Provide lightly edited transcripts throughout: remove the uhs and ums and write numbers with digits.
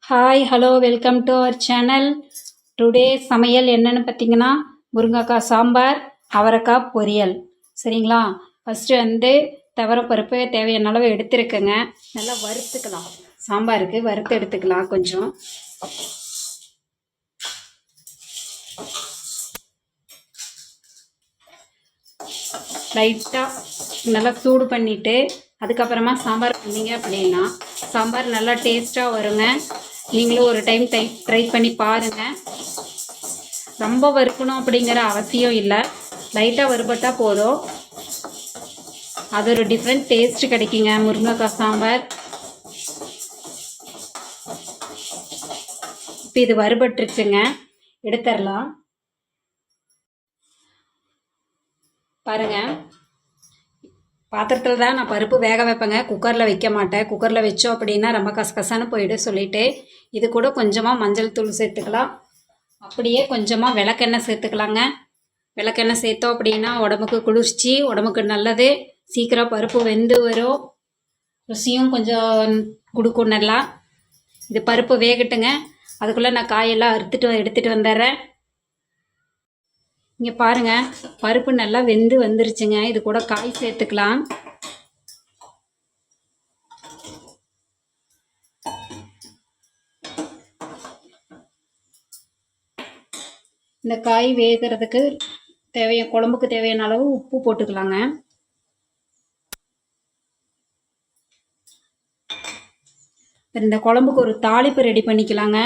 Hi hello welcome to our channel. Today சமையல் என்னென்னு பார்த்தீங்கன்னா முருங்கைக்காய் சாம்பார், அவரைக்காய் பொரியல். சரிங்களா? ஃபஸ்ட்டு துவரப்பருப்பு தேவையான அளவு எடுத்துருக்கேங்க. நல்லா வறுத்துக்கலாம். சாம்பாருக்கு வறுத்து எடுத்துக்கலாம். கொஞ்சம் லைட்டாக நல்லா சூடு பண்ணிவிட்டு அதுக்கப்புறமா சாம்பார் பண்ணிங்க அப்படின்னா சாம்பார் நல்லா டேஸ்ட்டாக வருங்க. நீங்களும் ஒரு டைம் ட்ரை பண்ணி பாருங்கள். ரொம்ப வறுக்கணும் அப்படிங்கிற அவசியம் இல்லை, லைட்டாக வறுபட்டால் போதும். அது ஒரு டிஃப்ரெண்ட் டேஸ்ட்டு கிடைக்குங்க முருங்கைக்காய் சாம்பார். இப்போ இது வறுபட்டுருச்சுங்க, எடுத்துடலாம். பாருங்கள், பாத்திரத்தில் தான் நான் பருப்பு வேக வைப்பேங்க, குக்கரில் வைக்க மாட்டேன். குக்கரில் வச்சோம் அப்படின்னா ரொம்ப கசகசான்னு போயிடு சொல்லிவிட்டு இது கூட கொஞ்சமாக மஞ்சள் தூள் சேர்த்துக்கலாம். அப்படியே கொஞ்சமாக விளக்கெண்ணெய் சேர்த்துக்கலாங்க. விளக்கெண்ணெய் சேர்த்தோம் அப்படின்னா உடம்புக்கு குளிர்ச்சி, உடம்புக்கு நல்லது. சீக்கிரம் பருப்பு வெந்து வரும், ருசியும் கொஞ்சம் கொடுக்கும் நல்லா. இது பருப்பு வேகட்டுங்க, அதுக்குள்ளே நான் காயெல்லாம் எடுத்துகிட்டு வந்துடுறேன். இங்கே பாருங்கள், பருப்பு நல்லா வெந்து வந்துருச்சுங்க. இது கூட காய் சேர்த்துக்கலாம். இந்த காய் வேகிறதுக்கு குழம்புக்கு தேவையான அளவு உப்பு போட்டுக்கலாங்க. இந்த குழம்புக்கு ஒரு தாளிப்பு ரெடி பண்ணிக்கலாங்க.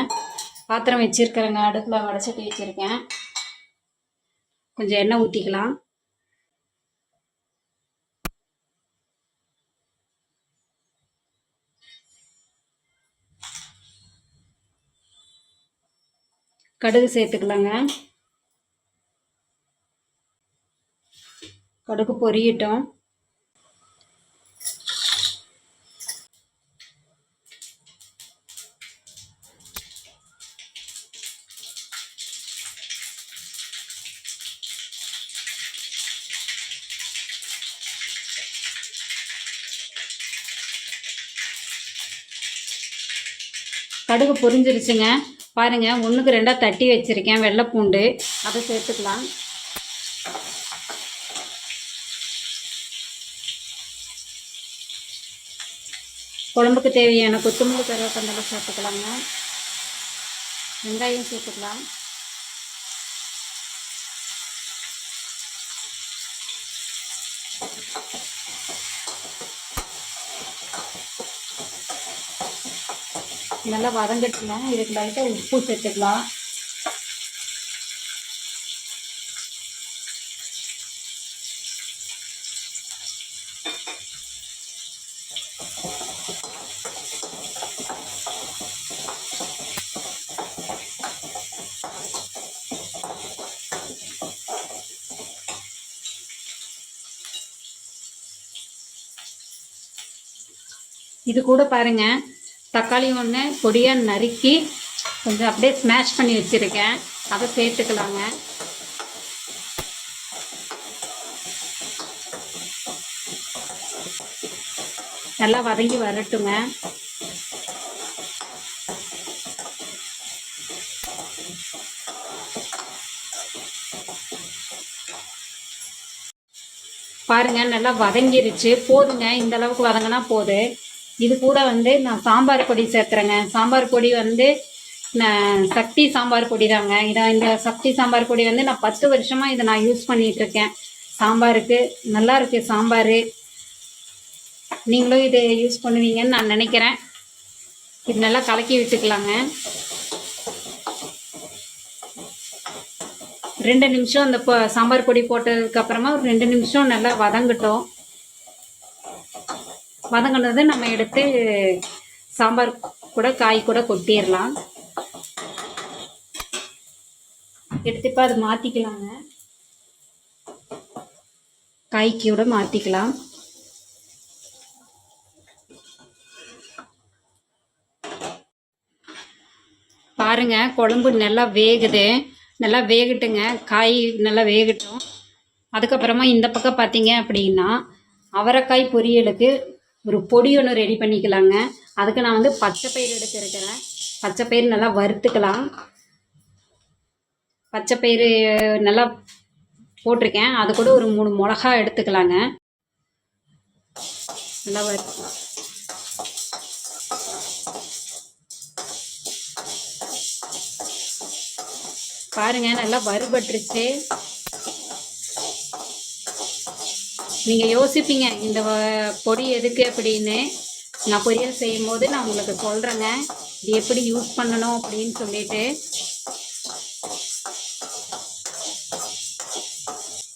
பாத்திரம் வச்சுருக்கிறேங்க, அடுப்பில் வடைச்சட்டி வச்சுருக்கேன். கொஞ்சம் எண்ணெய் ஊற்றிக்கலாம். கடுகு சேர்த்துக்கலாங்க. கடுகு பொரியட்டும். கடுகு பொரிஞ்சிருச்சுங்க. பாருங்கள், 1க்கு 2 தட்டி வச்சுருக்கேன் வெள்ளைப்பூண்டு, அதை சேர்த்துக்கலாம். குழம்புக்கு தேவையான கொத்தமல்லி கருவேப்பிலை சேர்த்துக்கலாங்க. வெங்காயம் சேர்த்துக்கலாம். நல்லா வதங்கட்டுங்க. இதுக்கு லைட்டாக உப்பு சேர்த்துக்கலாம். இது கூட பாருங்கள், தக்காளி ஒன்று பொடியாக நறுக்கி கொஞ்சம் அப்படியே ஸ்மாஷ் பண்ணி வச்சுருக்கேன், அதை சேர்த்துக்கலாங்க. நல்லா வதங்கி வரட்டுங்க. பாருங்கள், நல்லா வதங்கிருச்சு. போதுங்க, இந்த அளவுக்கு வதங்கினா போது. இது கூட நான் சாம்பார் பொடி சேர்த்துறேங்க. சாம்பார் பொடி நான் சக்தி சாம்பார் பொடி தாங்க. இந்த சக்தி சாம்பார் பொடி நான் 10 வருஷமாக இதை நான் யூஸ் பண்ணிகிட்ருக்கேன் சாம்பாருக்கு. நல்லா இருக்குது சாம்பார். நீங்களும் இதை யூஸ் பண்ணுவீங்கன்னு நான் நினைக்கிறேன். இது நல்லா கலக்கி விட்டுக்கலாங்க. 2 நிமிஷம் அந்த சாம்பார் பொடி போட்டதுக்கப்புறமா ஒரு 2 நிமிஷம் நல்லா வதங்கட்டும். வதங்கினது நம்ம எடுத்து சாம்பார் கூட காய் கூட கொட்டிடலாம். எடுத்து இப்போ அது மாற்றிக்கலாங்க. காய்க்கு கூட மாற்றிக்கலாம். பாருங்கள், குழம்பு நல்லா வேகுது. நல்லா வேகட்டுங்க, காய் நல்லா வேகட்டும். அதுக்கப்புறமா இந்த பக்கம் பார்த்தீங்க அப்படின்னா அவரைக்காய் பொரியலுக்கு ஒரு பொடி ஒன்று ரெடி பண்ணிக்கலாங்க. அதுக்கு நான் பச்சை பயிறு எடுத்துருக்கிறேன். பச்சைப்பயிறு நல்லா வறுத்துக்கலாம். பச்சைப்பயிறு நல்லா போட்டிருக்கேன். அது கூட ஒரு 3 மிளகா எடுத்துக்கலாங்க. நல்லா பாருங்கள், நல்லா வறுபட்டுருச்சு. நீங்கள் யோசிப்பீங்க இந்த பொடி எதுக்கு அப்படின்னு. நான் பொரியல் செய்யும் போது நான் உங்களுக்கு சொல்கிறேங்க இது எப்படி யூஸ் பண்ணணும் அப்படின்னு சொல்லிட்டு.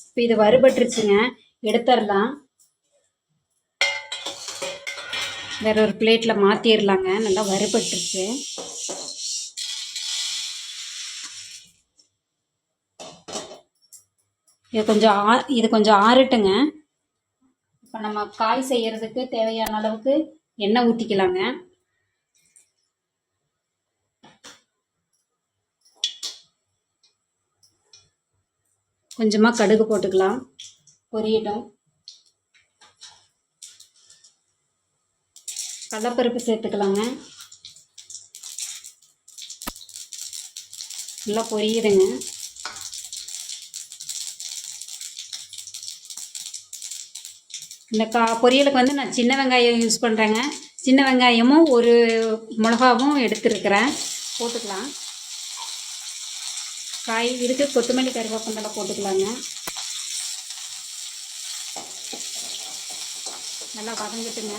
இப்போ இது வறுபட்டுருச்சுங்க, எடுத்துடலாம். வேற ஒரு பிளேட்டில் மாற்றிடலாங்க. நல்லா வறுபட்டுருச்சு. இது கொஞ்சம் ஆறட்டுங்க. இப்போ நம்ம காய் செய்கிறதுக்கு தேவையான அளவுக்கு எண்ணெய் ஊற்றிக்கலாங்க. கொஞ்சமாக கடுகு போட்டுக்கலாம், பொரியட்டும். கடலைப்பருப்பு சேர்த்துக்கலாங்க. நல்லா பொரியுதுங்க. இந்த பொரியலுக்கு வந்து நான் சின்ன வெங்காயம் யூஸ் பண்ணுறேங்க. சின்ன வெங்காயமும் ஒரு மிளகாவும் எடுத்துருக்கிறேன், போட்டுக்கலாம். காய் இதுக்கு கொத்தமல்லி கருவேப்பிலை போட்டுக்கலாங்க. நல்லா வதங்கிட்டுங்க.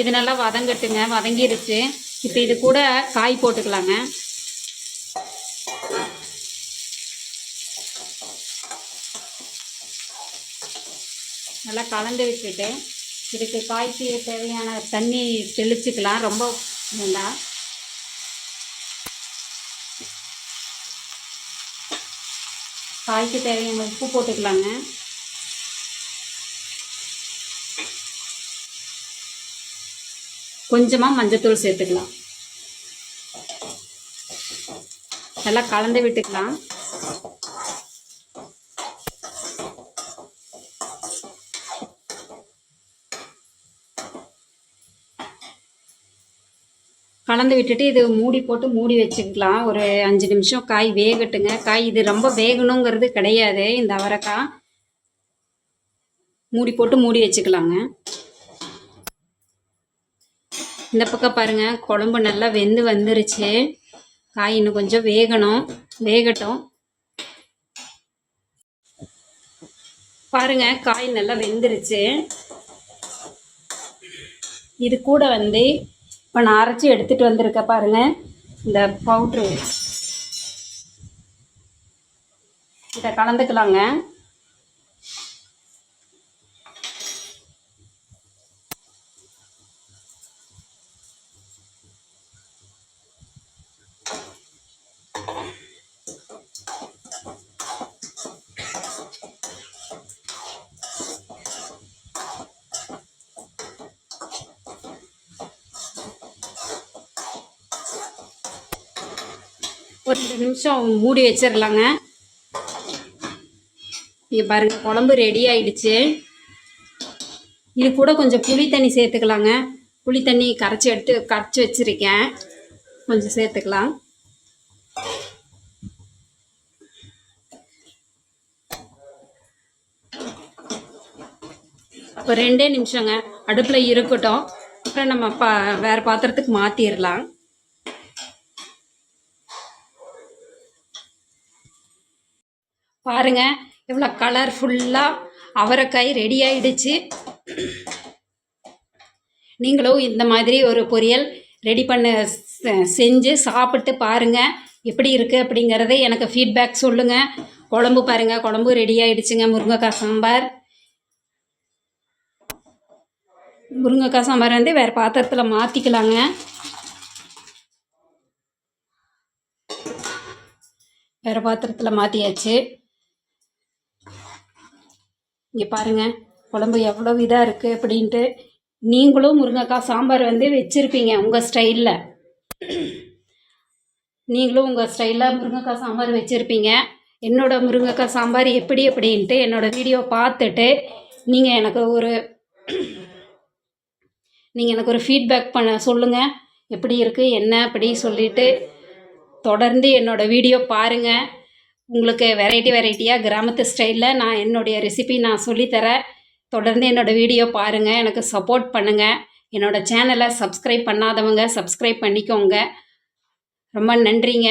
இது நல்லா வதங்கட்டுங்க. வதங்கிருச்சு. இப்போ இது கூட காய் போட்டுக்கலாங்க. நல்லா கலந்து விட்டுட்டு இதுக்கு காய்க்கு தேவையான தண்ணி தெளிச்சுக்கலாம். ரொம்ப வேண்டாம். காய்க்கு தேவையான உப்பு போட்டுக்கலாங்க. கொஞ்சமாக மஞ்சத்தூள் சேர்த்துக்கலாம். நல்லா கலந்து விட்டுக்கலாம். கலந்து விட்டுட்டு இது மூடி போட்டு மூடி வச்சுக்கலாம். ஒரு 5 நிமிஷம் காய் வேகட்டுங்க. காய் இது ரொம்ப வேகணுங்கிறது கிடையாது. இந்த அவரைக்காய் மூடி போட்டு மூடி வச்சுக்கலாங்க. இந்த பக்கம் பாருங்கள், குழம்பு நல்லா வெந்து வந்துருச்சு. காய் இன்னும் கொஞ்சம் வேகட்டும். பாருங்கள், காய் நல்லா வெந்துருச்சு. இது கூட வந்து இப்போ நான் அரைச்சி எடுத்துகிட்டு வந்திருக்க பாருங்கள், இந்த பவுட்ரு இதை கலந்துக்கலாங்க. ஒரு 2 நிமிஷம் மூடி வச்சிடலாங்க. இங்கே பாருங்கள், குழம்பு ரெடி ஆயிடுச்சு. இது கூட கொஞ்சம் புளி தண்ணி சேர்த்துக்கலாங்க. புளி தண்ணி கரைச்சி வச்சுருக்கேன், கொஞ்சம் சேர்த்துக்கலாம். ஒரு 2 நிமிஷங்க அடுப்பில் இருக்கட்டும். அப்புறம் நம்ம வேறு பாத்திரத்துக்கு மாற்றிடலாம். பாருங்க, இவ்வளோ கலர்ஃபுல்லாக அவரைக்காய் ரெடி ஆயிடுச்சு. நீங்களும் இந்த மாதிரி ஒரு பொரியல் ரெடி செஞ்சு சாப்பிட்டு பாருங்கள், எப்படி இருக்குது அப்படிங்கிறத எனக்கு ஃபீட்பேக் சொல்லுங்கள். குழம்பு பாருங்கள், குழம்பு ரெடி ஆயிடுச்சுங்க. முருங்கைக்காய் சாம்பார் வந்து வேறு பாத்திரத்தில் மாற்றிக்கலாங்க. வேறு பாத்திரத்தில் மாற்றியாச்சு. இங்கே பாருங்கள், குழம்பு எவ்வளோ இதாக இருக்குது அப்படின்ட்டு. நீங்களும் முருங்கைக்காய் சாம்பார் வந்து வச்சுருப்பீங்க உங்கள் ஸ்டைலில். நீங்களும் உங்கள் ஸ்டைலில் முருங்கைக்காய் சாம்பார் வச்சுருப்பீங்க. என்னோடய முருங்கைக்காய் சாம்பார் எப்படி அப்படின்ட்டு என்னோடய வீடியோ பார்த்துட்டு நீங்கள் எனக்கு ஒரு ஃபீட்பேக் சொல்லுங்கள், எப்படி இருக்குது என்ன அப்படி சொல்லிவிட்டு தொடர்ந்து என்னோடய வீடியோ பாருங்கள். உங்களுக்கு வெரைட்டியாக கிராமத்து ஸ்டைலில் நான் என்னுடைய ரெசிபி நான் சொல்லித்தரேன். தொடர்ந்து என்னோடய வீடியோ பாருங்கள், எனக்கு சப்போர்ட் பண்ணுங்கள். என்னோடய சேனலை சப்ஸ்கிரைப் பண்ணாதவங்க சப்ஸ்கிரைப் பண்ணிக்கோங்க. ரொம்ப நன்றிங்க.